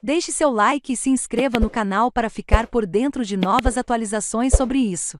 Deixe seu like e se inscreva no canal para ficar por dentro de novas atualizações sobre isso.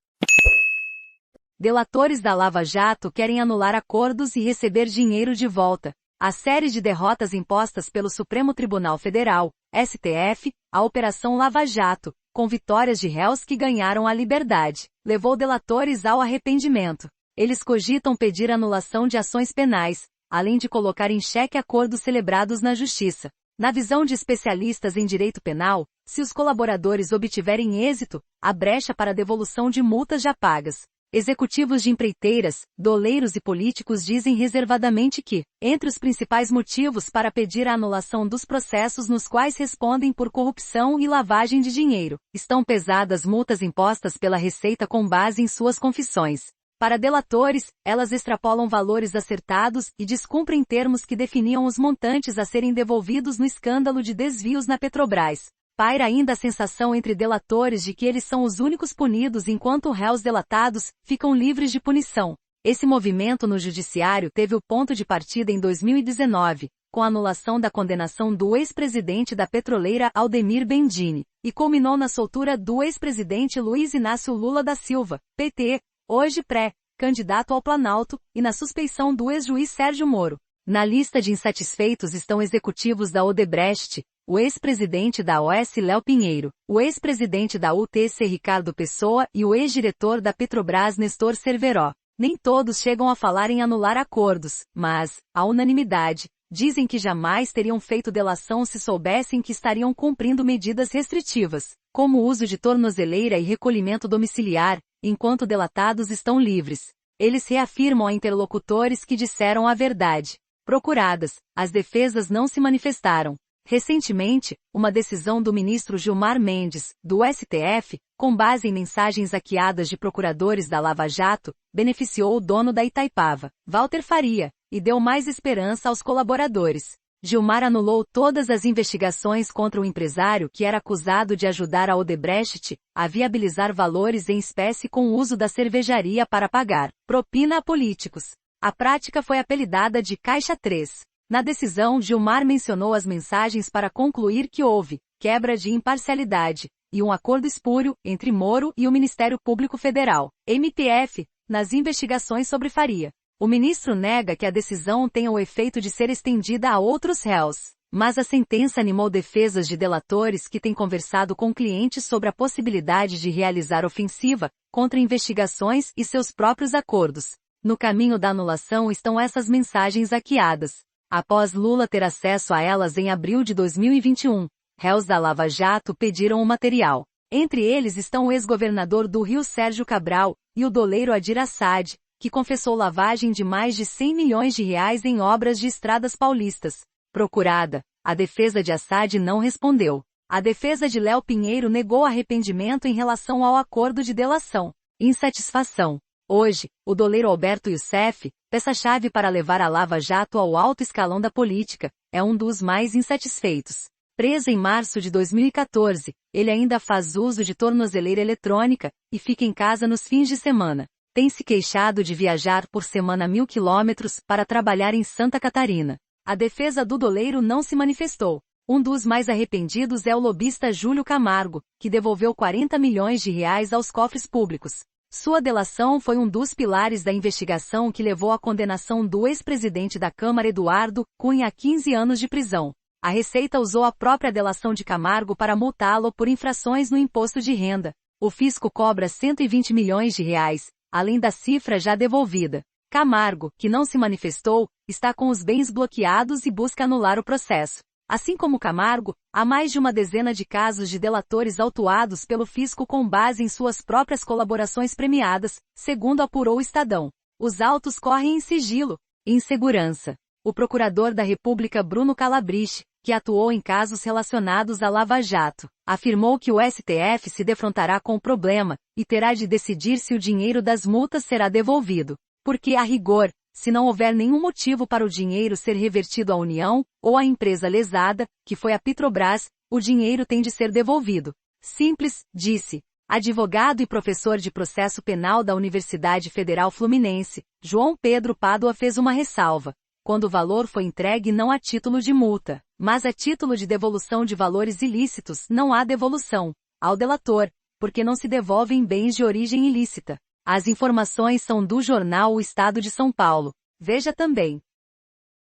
Delatores da Lava Jato querem anular acordos e receber dinheiro de volta. A série de derrotas impostas pelo Supremo Tribunal Federal, STF, à Operação Lava Jato, com vitórias de réus que ganharam a liberdade, levou delatores ao arrependimento. Eles cogitam pedir anulação de ações penais, além de colocar em xeque acordos celebrados na Justiça. Na visão de especialistas em direito penal, se os colaboradores obtiverem êxito, há brecha para a devolução de multas já pagas. Executivos de empreiteiras, doleiros e políticos dizem reservadamente que, entre os principais motivos para pedir a anulação dos processos nos quais respondem por corrupção e lavagem de dinheiro, estão pesadas multas impostas pela Receita com base em suas confissões. Para delatores, elas extrapolam valores acertados e descumprem termos que definiam os montantes a serem devolvidos no escândalo de desvios na Petrobras. Paira ainda a sensação entre delatores de que eles são os únicos punidos enquanto réus delatados ficam livres de punição. Esse movimento no judiciário teve o ponto de partida em 2019, com a anulação da condenação do ex-presidente da petroleira Aldemir Bendini, e culminou na soltura do ex-presidente Luiz Inácio Lula da Silva, PT, hoje pré-candidato ao Planalto, e na suspeição do ex-juiz Sérgio Moro. Na lista de insatisfeitos estão executivos da Odebrecht, o ex-presidente da OS Léo Pinheiro, o ex-presidente da UTC Ricardo Pessoa e o ex-diretor da Petrobras Nestor Cerveró. Nem todos chegam a falar em anular acordos, mas, à unanimidade, dizem que jamais teriam feito delação se soubessem que estariam cumprindo medidas restritivas, como o uso de tornozeleira e recolhimento domiciliar, enquanto delatados estão livres. Eles reafirmam a interlocutores que disseram a verdade. Procuradas, as defesas não se manifestaram. Recentemente, uma decisão do ministro Gilmar Mendes, do STF, com base em mensagens hackeadas de procuradores da Lava Jato, beneficiou o dono da Itaipava, Walter Faria, e deu mais esperança aos colaboradores. Gilmar anulou todas as investigações contra o empresário que era acusado de ajudar a Odebrecht a viabilizar valores em espécie com o uso da cervejaria para pagar propina a políticos. A prática foi apelidada de Caixa 3. Na decisão, Gilmar mencionou as mensagens para concluir que houve quebra de imparcialidade e um acordo espúrio entre Moro e o Ministério Público Federal, MPF, nas investigações sobre Faria. O ministro nega que a decisão tenha o efeito de ser estendida a outros réus, mas a sentença animou defesas de delatores que têm conversado com clientes sobre a possibilidade de realizar ofensiva contra investigações e seus próprios acordos. No caminho da anulação estão essas mensagens hackeadas. Após Lula ter acesso a elas em abril de 2021, réus da Lava Jato pediram o material. Entre eles estão o ex-governador do Rio Sérgio Cabral e o doleiro Adir Assad, que confessou lavagem de mais de 100 milhões de reais em obras de estradas paulistas. Procurada, a defesa de Assad não respondeu. A defesa de Léo Pinheiro negou arrependimento em relação ao acordo de delação. Insatisfação. Hoje, o doleiro Alberto Youssef, peça-chave para levar a Lava Jato ao alto escalão da política, é um dos mais insatisfeitos. Preso em março de 2014, ele ainda faz uso de tornozeleira eletrônica e fica em casa nos fins de semana. Tem se queixado de viajar por semana 1.000 quilômetros para trabalhar em Santa Catarina. A defesa do doleiro não se manifestou. Um dos mais arrependidos é o lobista Júlio Camargo, que devolveu 40 milhões de reais aos cofres públicos. Sua delação foi um dos pilares da investigação que levou à condenação do ex-presidente da Câmara Eduardo Cunha a 15 anos de prisão. A Receita usou a própria delação de Camargo para multá-lo por infrações no imposto de renda. O fisco cobra 120 milhões de reais, além da cifra já devolvida. Camargo, que não se manifestou, está com os bens bloqueados e busca anular o processo. Assim como Camargo, há mais de uma dezena de casos de delatores autuados pelo fisco com base em suas próprias colaborações premiadas, segundo apurou o Estadão. Os autos correm em sigilo. Insegurança. O procurador da República Bruno Calabrese, que atuou em casos relacionados à Lava Jato, afirmou que o STF se defrontará com o problema e terá de decidir se o dinheiro das multas será devolvido. Porque, a rigor, se não houver nenhum motivo para o dinheiro ser revertido à União, ou à empresa lesada, que foi a Petrobras, o dinheiro tem de ser devolvido. Simples, disse. Advogado e professor de processo penal da Universidade Federal Fluminense, João Pedro Pádua fez uma ressalva. Quando o valor foi entregue não a título de multa, Mas a título de devolução de valores ilícitos não há devolução ao delator, porque não se devolvem bens de origem ilícita. As informações são do jornal O Estado de São Paulo. Veja também.